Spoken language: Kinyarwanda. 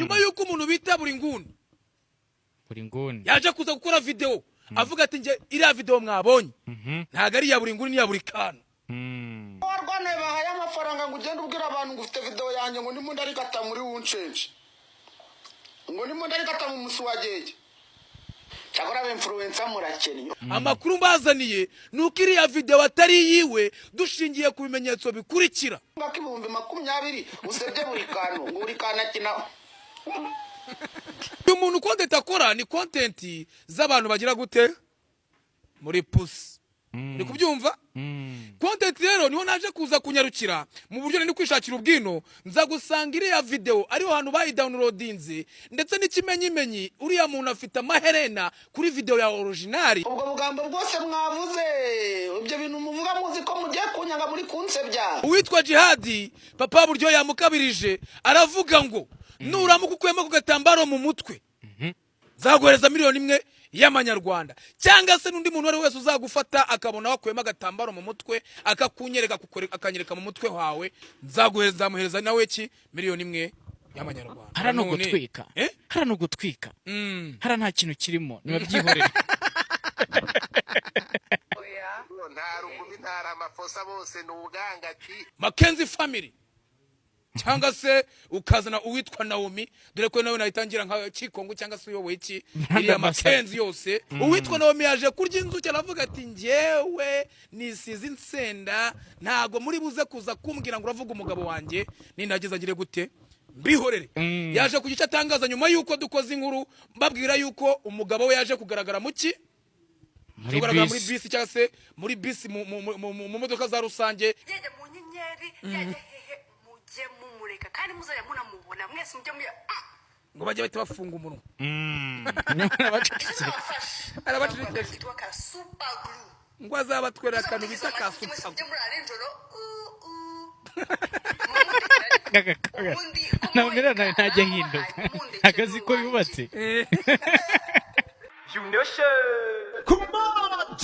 nyuma yuko umuntu bita buri nguni yaje kuza gukora video avuga ati nje iriya video mwabonye ntago ari ya buri nguni ni ya buri kana warwane bahaye amafaranga ngo ugende ubwira abantu ngo ufite video yanjye ngo ndimo ndarikata muri wuncenje ngo ndimo ndarikata mu musi wageje cyakora be influencer murakennye amakuru mbazaniye nuko iriya video atari yiwe dushingiye ku bimenyetso bikurikira ngakibumbi 20 usebye buri kantu ngo uri kana kina umuntu content akora ni content z'abantu bagira gute muri pusi ni kubyumva content rero niho naje kuza kunyarukira mu buryo ni kwishakira ubwino nza gusanga iriya video ariho hantu bayi downloadinze ndetse n'ikimenyimenyi uriya muntu afite amaherena kuri video ya original ubwo bugambo bwose mwavuze ibyo bintu muvuga muzi ko mugiye kunyanga muri kunsebya uwitwa Jihadi papa buryo yamukabirije aravuga ngo nuramuka ukwema ku gatambaro mu mutwe zaguhereza miliyoni 1 y'amanyarwanda cyangwa se n'undi muntu wese uzagufata akabona wakwema agatambaro mu mutwe akakunyereka akanyereka mu mutwe wawe nzaguhereza muhereza nawe ki miliyoni 1 y'amanyarwanda hara no gutwika hara no gutwika hara nta kintu kirimo niba byihorera nta rugumi ntara amafosa bose n'ubuganga ki Mackenzie family cyangwa se ukazana uwitwa Naomi dore ko nawe nayitangira nka Kikongo cyangwa se uyoboye iki iriya Mackenzie yose uwitwa Naomi yaje kurya inzuki aravuga ati njewe nisize insenda ntago muri buze kuza kumbwira ngo uravuga umugabo wanjye ninageza ngire gute mbihorere yaje kugica atangaza nyuma yuko dukoze inkuru mbabwira yuko umugabo we yaje kugaragara muki muri bisi cyangwa se muri bisi mu modoka za rusange yeje mu nyenyeri yeje mumureka kandi muzajya munamubona mwese mujye ngo bajye bahita bafunga umunwa arabacecekesha itwa ka super glue ngo azabatwerera akantu bita ka super glue ntajya hinduka akazi ko yubatse You know, sure. Come on,